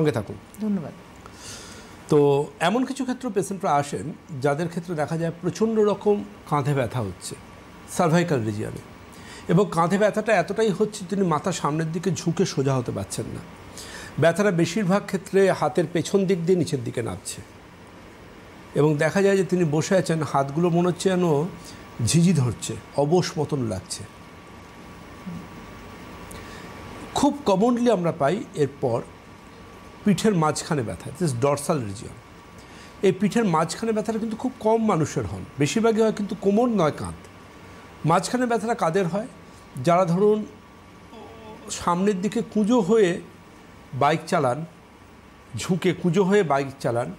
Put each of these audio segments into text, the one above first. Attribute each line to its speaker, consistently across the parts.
Speaker 1: সঙ্গে থাকুন।
Speaker 2: ধন্যবাদ।
Speaker 1: তো এমন কিছু ক্ষেত্রে পেশেন্টরা আসেন যাদের ক্ষেত্রে দেখা যায় প্রচণ্ড রকম কাঁধে ব্যথা হচ্ছে সার্ভাইকাল রিজিয়নে, এবং কাঁধে ব্যথাটা এতটাই হচ্ছে তিনি মাথা সামনের দিকে ঝুঁকে সোজা হতে পারছেন না। ব্যথাটা বেশিরভাগ ক্ষেত্রে হাতের পেছন দিক দিয়ে নিচের দিকে নামছে, এবং দেখা যায় যে তিনি বসে আছেন, হাতগুলো মনে হচ্ছে যেন ঝিঝি ধরছে, অবশ মতন লাগছে। খুব কমনলি আমরা পাই এরপর পিঠের মাঝখানে ব্যথা, দিস ডরসাল রিজিয়ন। এই পিঠের মাঝখানে ব্যথাটা কিন্তু খুব কম মানুষের হন, বেশিরভাগই হয় কিন্তু কোমর নয় কাঁধ। মাঝখানে ব্যথাটা কাদের হয়? যারা ধরুন সামনের দিকে কুঁজো হয়ে বাইক চালান, ঝুঁকে কুঁজো হয়ে বাইক চালান,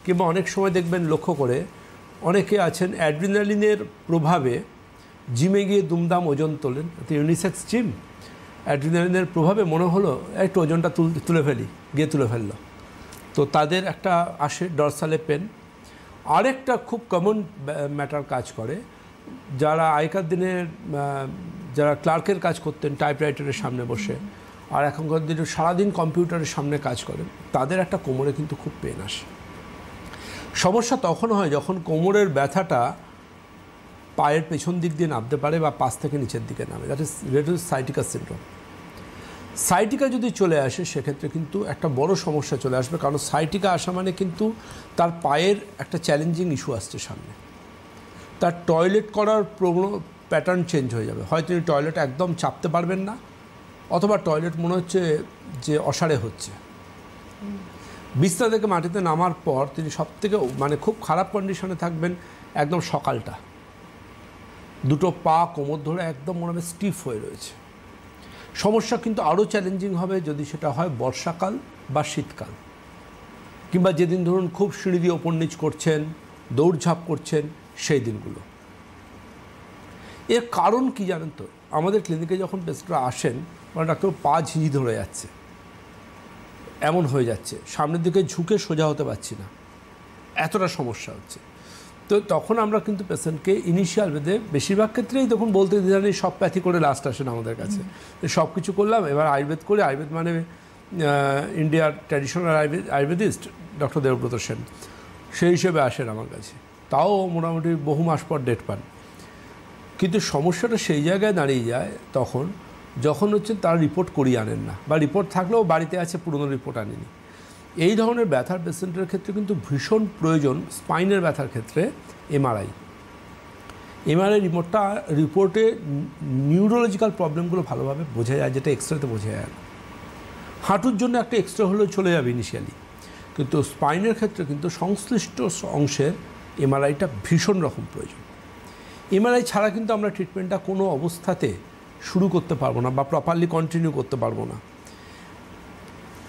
Speaker 1: কিংবা অনেক সময় দেখবেন লক্ষ্য করে অনেকে আছেন অ্যাড্রিনালিনের প্রভাবে জিমে গিয়ে দুমদাম ওজন তোলেন, ইউনিসেক্স জিম, অ্যাড্রিনালিনের প্রভাবে মনে হলো একটু ওজনটা তুলে ফেলি, গিয়ে তুলে ফেললো, তো তাদের একটা আসে ডরসালে পেন। আরেকটা খুব কমন ম্যাটার কাজ করে, যারা আগেকার দিনের যারা ক্লার্কের কাজ করতেন টাইপরাইটারের সামনে বসে, আর এখনকার দিনে সারাদিন কম্পিউটারের সামনে কাজ করেন, তাদের একটা কোমরে কিন্তু খুব পেন আসে। সমস্যা তখন হয় যখন কোমরের ব্যথাটা পায়ের পেছন দিক দিয়ে নামতে পারে বা পাশ থেকে নিচের দিকে নামে, that is sciatica syndrome. Sciatica যদি চলে আসে সেক্ষেত্রে কিন্তু একটা বড় সমস্যা চলে আসবে, কারণ সাইটিকা আসা মানে কিন্তু তার পায়ের একটা চ্যালেঞ্জিং ইস্যু আসছে সামনে। তার টয়লেট করার প্যাটার্ন চেঞ্জ হয়ে যাবে, হয়তো তিনি টয়লেট একদম চাপতে পারবেন না, অথবা টয়লেট মনে হচ্ছে যে অসাড়ে হচ্ছে। বিছনা থেকে মাটিতে নামার পর তিনি সবথেকে খুব খারাপ কন্ডিশনে থাকবেন একদম সকালটা, দুটো পা কোমর ধরে একদম মনে হবে স্টিফ হয়ে রয়েছে। সমস্যা কিন্তু আরও চ্যালেঞ্জিং হবে যদি সেটা হয় বর্ষাকাল বা শীতকাল, কিংবা যেদিন ধরুন খুব সিঁড়ি দিয়ে ওপর নিচ করছেন, দৌড়ঝাঁপ করছেন, সেই দিনগুলো। এর কারণ কি জানেন তো? আমাদের ক্লিনিকে যখন পেশেন্টরা আসেন মানে ডাক্তার পা ঝিঝি ধরে যাচ্ছে, এমন হয়ে যাচ্ছে, সামনের দিকে ঝুঁকে সোজা হতে পারছি না, এতটা সমস্যা হচ্ছে। তো তখন আমরা কিন্তু পেশেন্টকে ইনিশিয়াল বেদে বেশিরভাগ ক্ষেত্রেই তখন বলতে দিলেন সব প্যাথি করে লাস্ট আসেন আমাদের কাছে, সব কিছু করলাম, এবার আয়ুর্বেদ করে, আয়ুর্বেদ মানে ইন্ডিয়ার ট্র্যাডিশনাল আয়ুর্বেদিস্ট ডক্টর দেবব্রত সেন, সেই হিসেবে আসেন আমার কাছে, তাও মোটামুটি বহু মাস পর ডেট পান। কিন্তু সমস্যাটা সেই জায়গায় দাঁড়িয়ে যায় তখন যখন হচ্ছে তারা রিপোর্ট করিয়ে আনেন না, বা রিপোর্ট থাকলেও বাড়িতে আছে পুরনো রিপোর্ট আনেনি। এই ধরনের ব্যথার পেশেন্টের ক্ষেত্রে কিন্তু ভীষণ প্রয়োজন স্পাইনের ব্যথার ক্ষেত্রে এমআরআই রিপোর্টে নিউরোলজিক্যাল প্রবলেমগুলো ভালোভাবে বোঝা যায়, যেটা এক্সরেতে বোঝা যায় না। হাঁটুর জন্য একটা এক্সরে হলেও চলে যাবে ইনিশিয়ালি, কিন্তু স্পাইনের ক্ষেত্রে কিন্তু সংশ্লিষ্ট অংশের এমআরআইটা ভীষণ রকম প্রয়োজন। এমআরআই ছাড়া কিন্তু আমরা ট্রিটমেন্টটা কোনো অবস্থাতে শুরু করতে পারবো না বা প্রপারলি কন্টিনিউ করতে পারবো না।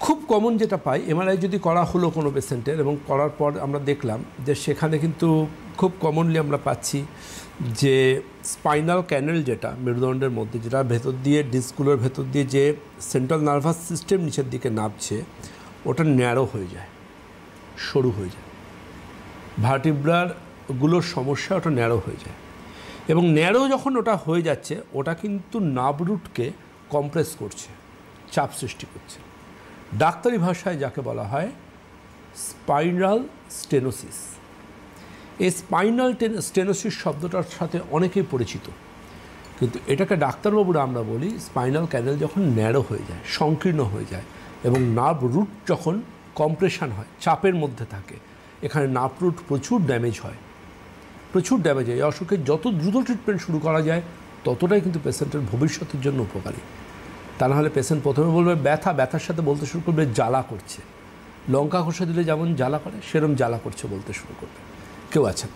Speaker 1: খুব কমন যেটা পাই, এমআরআই যদি করা হলো কোনো পেশেন্টের, এবং করার পর আমরা দেখলাম যে সেখানে কিন্তু খুব কমনলি আমরা পাচ্ছি যে স্পাইনাল ক্যানেল, যেটা মেরুদণ্ডের মধ্যে, যেটা ভেতর দিয়ে ডিস্কগুলোর ভেতর দিয়ে যে সেন্ট্রাল নার্ভাস সিস্টেম নিচের দিকে নামছে, ওটা ন্যারো হয়ে যায়, সরু হয়ে যায়, ভার্টিব্রাগুলোর সমস্যা, ওটা ন্যারো হয়ে যায়। এবং ন্যারো যখন ওটা হয়ে যাচ্ছে, ওটা কিন্তু নার্ভ রুটকে কম্প্রেস করছে, চাপ সৃষ্টি করছে। ডাক্তারি ভাষায় যাকে বলা হয় স্পাইনাল স্টেনোসিস। এই স্পাইনাল স্টেনোসিস শব্দটার সাথে অনেকেই পরিচিত, কিন্তু এটাকে ডাক্তারবাবুরা আমরা বলি স্পাইনাল ক্যানেল যখন ন্যারো হয়ে যায়, সংকীর্ণ হয়ে যায়, এবং নার্ভ রুট যখন কম্প্রেশন হয়, চাপের মধ্যে থাকে, এখানে নার্ভ রুট প্রচুর ড্যামেজ হয়, প্রচুর ড্যামেজ হয়। এই অসুখের যত দ্রুত ট্রিটমেন্ট শুরু করা যায় ততটাই কিন্তু পেশেন্টের ভবিষ্যতের জন্য উপকারী। তা নাহলে পেশেন্ট প্রথমে বলবে ব্যথার সাথে বলতে শুরু করবে জ্বালা করছে, লঙ্কা ঘষে দিলে যেমন জ্বালা করে সেরকম জ্বালা করছে বলতে শুরু করবে। কেউ আছেন?